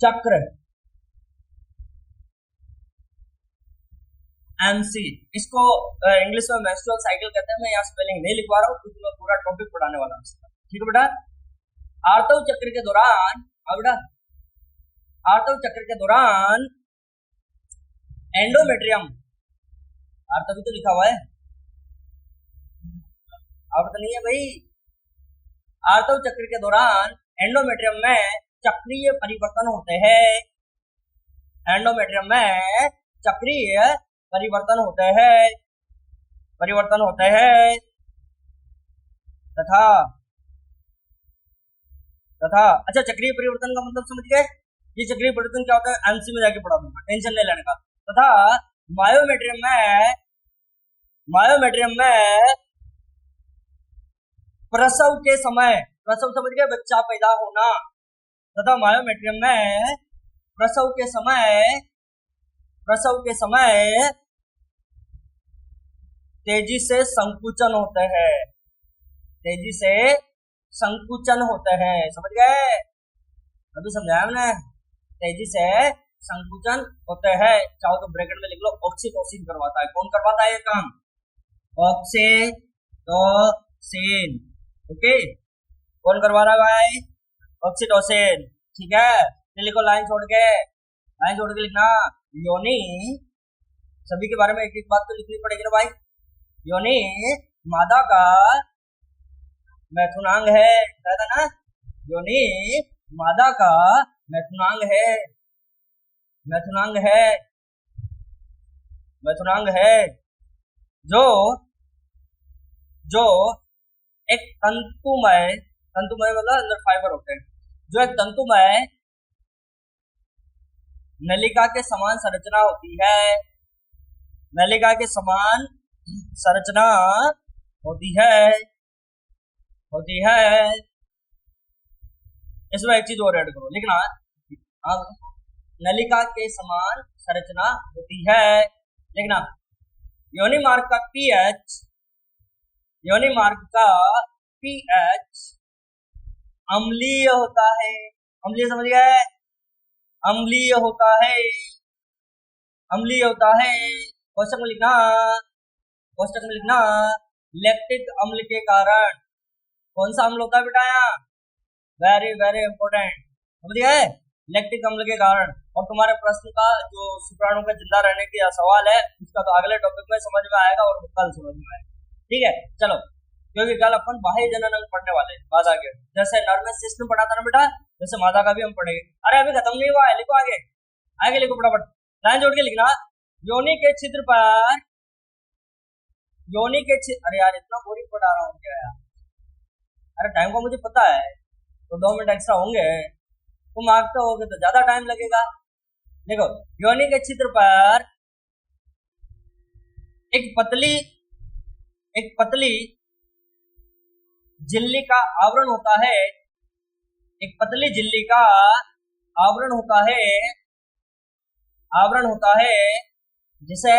चक्र MC, इसको इंग्लिश में मेंस्ट्रुअल साइकिल कहते हैं। मैं यहाँ स्पेलिंग नहीं लिखवा रहा हूँ क्योंकि मैं पूरा टॉपिक पढ़ाने वाला हूँ, ठीक है बेटा। आर्तव चक्र के दौरान, बेटा आर्तव चक्र के दौरान एंडोमेट्रियम, आर्तव तो लिखा हुआ है, अब तो नहीं है भाई। आर्तव चक्र के दौरान एंडोमेट्रियम में चक्रीय परिवर्तन होते हैं, एंडोमेट्रियम में चक्रीय परिवर्तन होते हैं तथा अच्छा, चक्रीय परिवर्तन का मतलब समझ गए? ये चक्रीय परिवर्तन क्या होता है? एमसी में जाके पढ़ा दूंगा, टेंशन नहीं लेने का। तथा मायोमेट्रियम में प्रसव के समय, प्रसव समझ गए, बच्चा पैदा होना, तथा मायोमेट्रियम में प्रसव के समय तेजी से संकुचन होते हैं, तेजी से संकुचन होते हैं, समझ गए? अभी समझाया हमने, तेजी से संकुचन होते हैं। चाहो तो ब्रैकेट में लिख लो, ऑक्सीटोसिन करवाता है। कौन करवाता है ये काम? ऑक्सीटोसिन, ओके, कौन करवा रहा है भाई? ऑक्सीटोसिन, ठीक है। फिर लिखो लाइन छोड़ के लिखना, योनि, सभी के बारे में एक एक बात तो लिखनी पड़ेगी ना भाई। योनि मादा का मैथुनांग है, कहता ना, योनि मादा का मैथुनांग है, जो एक तंतुमय मतलब अंदर फाइबर होते हैं, जो एक तंतुमय नलिका के समान संरचना होती है, नलिका के समान संरचना होती है। इसमें एक चीज और ऐड करो, लिखना, नलिका के समान संरचना होती है, लिखना। योनि मार्ग का पीएच अम्लीय होता है, अम्लीय समझ गए? अम्लीय होता है। क्वेश्चन में लिखना, लैक्टिक अम्ल के कारण, कौन सा अम्ल होता है बेटा? यहाँ वेरी वेरी इंपॉर्टेंट, समझ गए? लैक्टिक अम्ल के कारण। और तुम्हारे प्रश्न का जो शुक्राणु का जिंदा रहने की सवाल है, उसका तो अगले टॉपिक में समझ में आएगा और कल समझ में आएगा, ठीक है। चलो क्योंकि कल अपन बाह्य जनन अंग पढ़ने वाले हैं मादा के, जैसे नर्वस सिस्टम पढ़ा था ना बेटा, जैसे मादा का भी हम पढ़ेंगे। अरे अभी खत्म नहीं हुआ है, लिखो आगे, आगे लिखो फटाफट, लाइन जोड़ के लिखना। योनि के छिद्र पर, योनि के छिद्र, अरे यार इतना बोरिंग पढ़ा रहा हूँ क्या यार, अरे टाइम का मुझे पता है, तो 2 मिनट एक्स्ट्रा होंगे, तुम आगते होगे तो ज्यादा टाइम लगेगा। देखो, योनि के छिद्र पर एक पतली झिल्ली का आवरण होता है, एक पतली झिल्ली का आवरण होता है, जिसे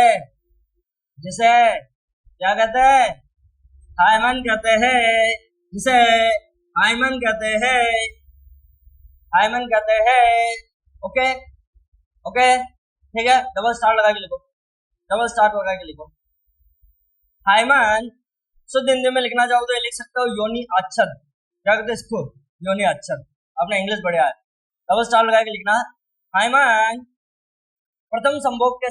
क्या कहते हैं, हाइमन कहते हैं, जिसे हाइमन कहते हैं। ओके ओके, ठीक है, डबल स्टार लगा के लिखो, डबल स्टार लगा के लिखो। हाइमन शुद्ध हिंदी में लिखना चाहो तो ये लिख सकते हो योनि आच्छद, क्या कहते हैं इसको, योनि आच्छद, आपने इंग्लिश बढ़िया है, डबल स्टार लगा के लिखना। हाइमन प्रथम संभोग के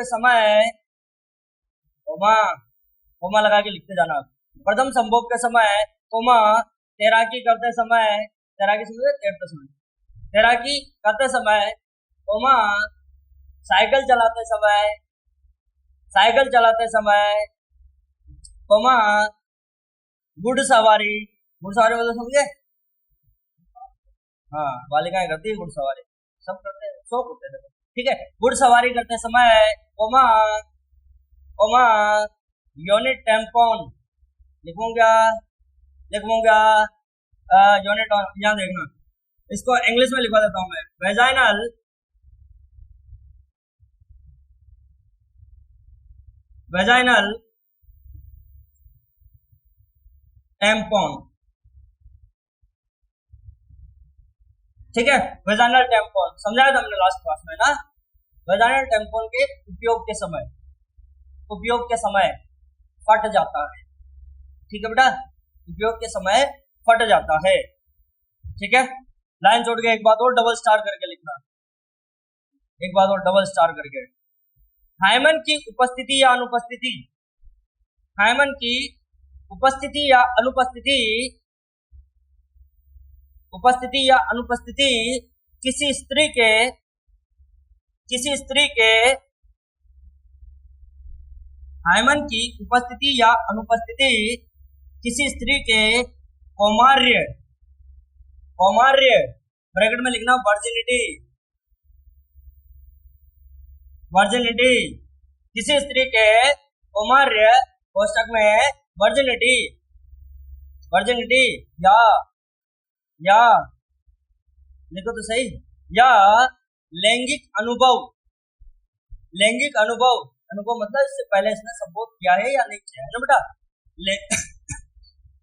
समय कोमा लगा के लिखते जाना। प्रथम संभोग के समय कोमा, तैराकी करते समय कोमा, साइकिल चलाते समय कोमा, घुड़सवारी मतलब समझे, हाँ बालिकाएं करती है घुड़सवारी, सब करते हैं, शौक होते हैं, ठीक है। घुड़सवारी करते समय कोमा यूनिट टेम्पोन लिखूंगा, यूनिट, यहाँ देखना, इसको इंग्लिश में लिखवा देता हूं मैं, वेजाइनल टेम्पोन, ठीक है, वेजाइनल टेम्पोन समझाया था हमने लास्ट क्लास में ना। वेजाइनल टेम्पोन के उपयोग के समय फट जाता है, ठीक है बेटा, उपयोग के समय फट जाता है, ठीक है। लाइन जोड़ के एक बात और डबल स्टार करके लिखना, एक बात और डबल स्टार करके। हाइमन की उपस्थिति या अनुपस्थिति, हाइमन की उपस्थिति या अनुपस्थिति किसी स्त्री के हाइमन की उपस्थिति या अनुपस्थिति किसी स्त्री के कौमार्य ब्रैकेट में लिखना वर्जिनिटी, किसी स्त्री के कौमार्य कोष्टक में वर्जिनिटी या लिखो तो सही, या लैंगिक अनुभव मतलब इससे पहले इसने संबोध किया है या नहीं किया है ना बेटा,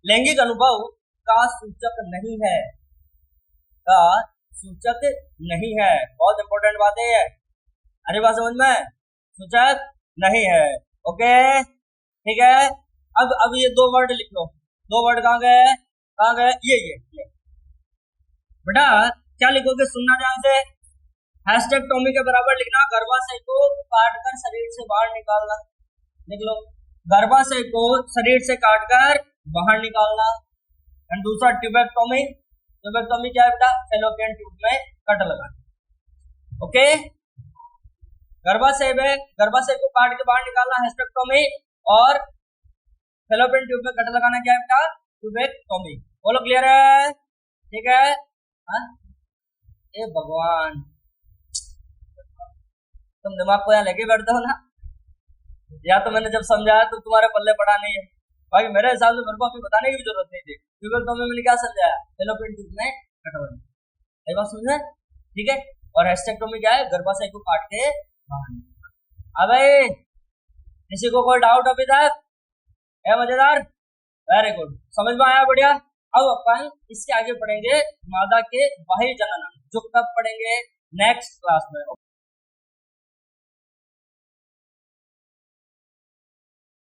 लैंगिक अनुभव का सूचक नहीं है, बहुत इंपॉर्टेंट बात है ये, अरे बात समझ में, सूचक नहीं है, ओके ठीक है। अब ये 2 वर्ड लिख लो, 2 वर्ड कहाँ गए, ये बेटा क्या लिखोगे, सुनना ध्यान से, हैस्टेक्टोमी के बराबर लिखना, गर्भाशय को काटकर शरीर से बाहर निकालना, लिख लो, गर्भाशय को शरीर से काटकर बाहर निकालना। एंड दूसरा ट्यूबेक्टोमी क्या है बेटा, फैलोपियन ट्यूब में कट लगाना, ओके। गर्भाशय को काट के बाहर निकालना हैस्टेक्टोमी, और फैलोपियन ट्यूब में कट लगाना क्या है बेटा, ट्यूबेक्टोमी। बोलो क्लियर है, ठीक है। हाँ ए भगवान, तुम दिमाग को यहाँ लेके बैठते हो ना, या तो मैंने जब समझाया तो तुम्हारे पल्ले पड़ा नहीं है, बाकी मेरे हिसाब से मेरे को अभी बताने की भी जरूरत नहीं थी, ट्यूबेक्टोमी मैंने क्या समझाया, फैलोपियन ट्यूब में कटवाना, सही बात समझे, ठीक है। और हैस्टेक्टोमी क्या है, गर्भाशय को काट के बाहर। अबे किसी को कोई डाउट अभी तक है, मजेदार, वेरी गुड, समझ में आया, बढ़िया। अब अपन इसके आगे पढ़ेंगे मादा के बाह्य जनन, जो कब पढ़ेंगे, नेक्स्ट क्लास में।